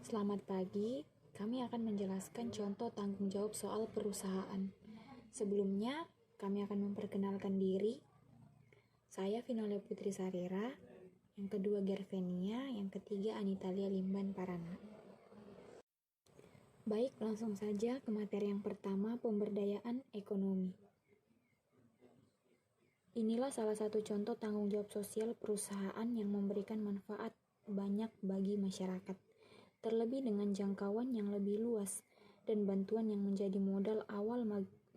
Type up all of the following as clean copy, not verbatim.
Selamat pagi, kami akan menjelaskan contoh tanggung jawab soal perusahaan. Sebelumnya, kami akan memperkenalkan diri. Saya Vinolia Putri Sarira, yang kedua Gervenia, yang ketiga Anitalia Limban Parana. Baik, langsung saja ke materi yang pertama, pemberdayaan ekonomi. Inilah salah satu contoh tanggung jawab sosial perusahaan yang memberikan manfaat banyak bagi masyarakat, terlebih dengan jangkauan yang lebih luas dan bantuan yang menjadi modal awal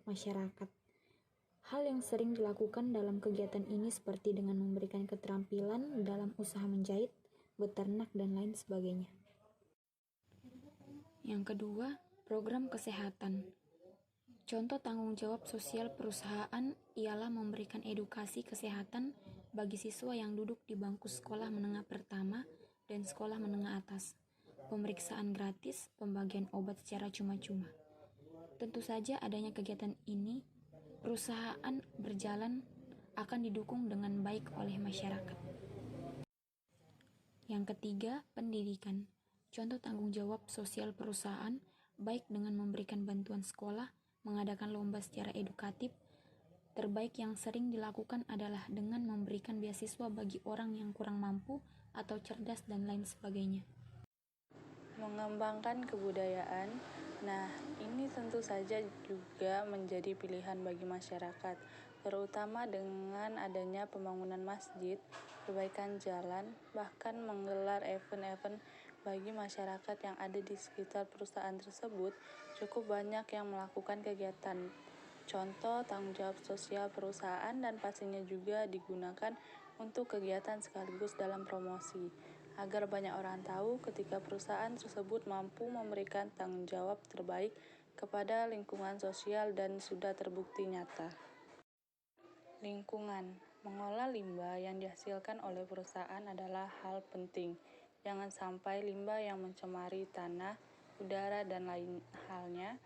masyarakat. Hal yang sering dilakukan dalam kegiatan ini seperti dengan memberikan keterampilan dalam usaha menjahit, beternak, dan lain sebagainya. Yang kedua, program kesehatan. Contoh tanggung jawab sosial perusahaan ialah memberikan edukasi kesehatan bagi siswa yang duduk di bangku sekolah menengah pertama dan sekolah menengah atas, pemeriksaan gratis, pembagian obat secara cuma-cuma. Tentu saja adanya kegiatan ini, perusahaan berjalan akan didukung dengan baik oleh masyarakat. Yang ketiga, pendidikan. Contoh tanggung jawab sosial perusahaan baik dengan memberikan bantuan sekolah, mengadakan lomba secara edukatif. Terbaik yang sering dilakukan adalah dengan memberikan beasiswa bagi orang yang kurang mampu atau cerdas dan lain sebagainya. Mengembangkan kebudayaan, ini tentu saja juga menjadi pilihan bagi masyarakat, terutama dengan adanya pembangunan masjid, perbaikan jalan, bahkan menggelar event-event bagi masyarakat yang ada di sekitar perusahaan tersebut. Cukup banyak yang melakukan kegiatan contoh tanggung jawab sosial perusahaan dan pastinya juga digunakan untuk kegiatan sekaligus dalam promosi, agar banyak orang tahu ketika perusahaan tersebut mampu memberikan tanggung jawab terbaik kepada lingkungan sosial dan sudah terbukti nyata. Lingkungan. Mengolah limbah yang dihasilkan oleh perusahaan adalah hal penting. Jangan sampai limbah yang mencemari tanah, udara, dan lain halnya.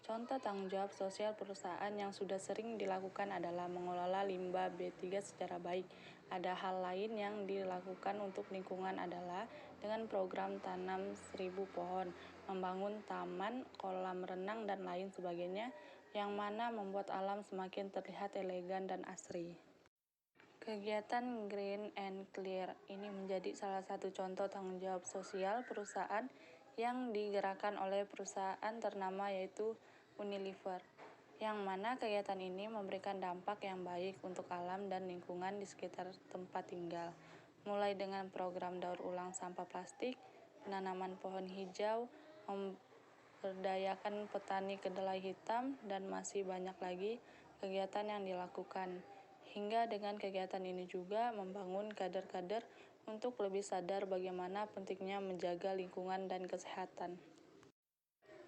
Contoh tanggung jawab sosial perusahaan yang sudah sering dilakukan adalah mengelola limbah B3 secara baik. Ada hal lain yang dilakukan untuk lingkungan adalah dengan program tanam 1000 pohon, membangun taman, kolam renang, dan lain sebagainya, yang mana membuat alam semakin terlihat elegan dan asri. Kegiatan Green and Clear ini menjadi salah satu contoh tanggung jawab sosial perusahaan yang digerakkan oleh perusahaan ternama yaitu Unilever, yang mana kegiatan ini memberikan dampak yang baik untuk alam dan lingkungan di sekitar tempat tinggal, mulai dengan program daur ulang sampah plastik, penanaman pohon hijau, memberdayakan petani kedelai hitam, dan masih banyak lagi kegiatan yang dilakukan. Hingga dengan kegiatan ini juga membangun kader-kader untuk lebih sadar bagaimana pentingnya menjaga lingkungan dan kesehatan.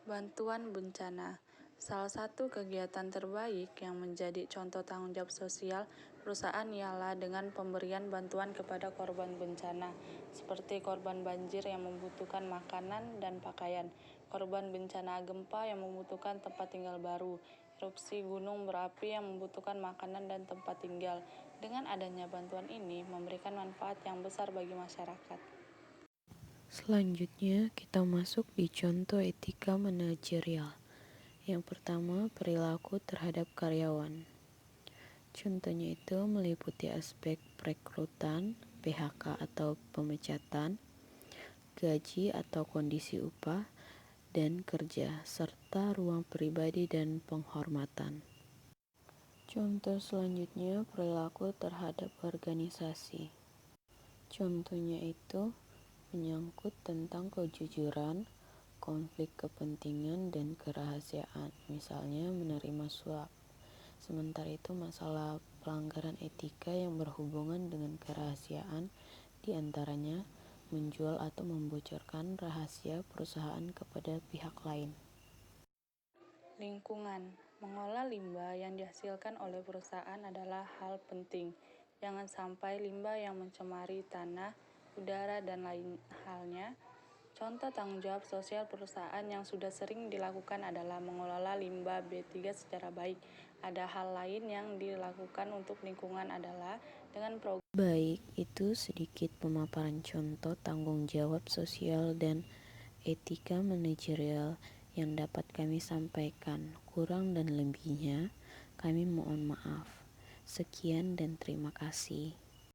Bantuan bencana. Salah satu kegiatan terbaik yang menjadi contoh tanggung jawab sosial perusahaan ialah dengan pemberian bantuan kepada korban bencana, seperti korban banjir yang membutuhkan makanan dan pakaian, korban bencana gempa yang membutuhkan tempat tinggal baru, erupsi gunung berapi yang membutuhkan makanan dan tempat tinggal. Dengan adanya bantuan ini memberikan manfaat yang besar bagi masyarakat. Selanjutnya, kita masuk di contoh etika manajerial. Yang pertama, perilaku terhadap karyawan. Contohnya itu meliputi aspek perekrutan, PHK atau pemecatan, gaji atau kondisi upah, dan kerja, serta ruang pribadi dan penghormatan. Contoh selanjutnya, perilaku terhadap organisasi. Contohnya itu menyangkut tentang kejujuran, konflik kepentingan, dan kerahasiaan, misalnya menerima suap. Sementara itu masalah pelanggaran etika yang berhubungan dengan kerahasiaan, diantaranya menjual atau membocorkan rahasia perusahaan kepada pihak lain. Lingkungan. Mengolah limbah yang dihasilkan oleh perusahaan adalah hal penting. Jangan sampai limbah yang mencemari tanah, udara, dan lain halnya. Contoh tanggung jawab sosial perusahaan yang sudah sering dilakukan adalah mengelola limbah B3 secara baik. Ada hal lain yang dilakukan untuk lingkungan adalah dengan program. Baik, itu sedikit pemaparan contoh tanggung jawab sosial dan etika manajerial yang dapat kami sampaikan. Kurang dan lebihnya, kami mohon maaf. Sekian dan terima kasih.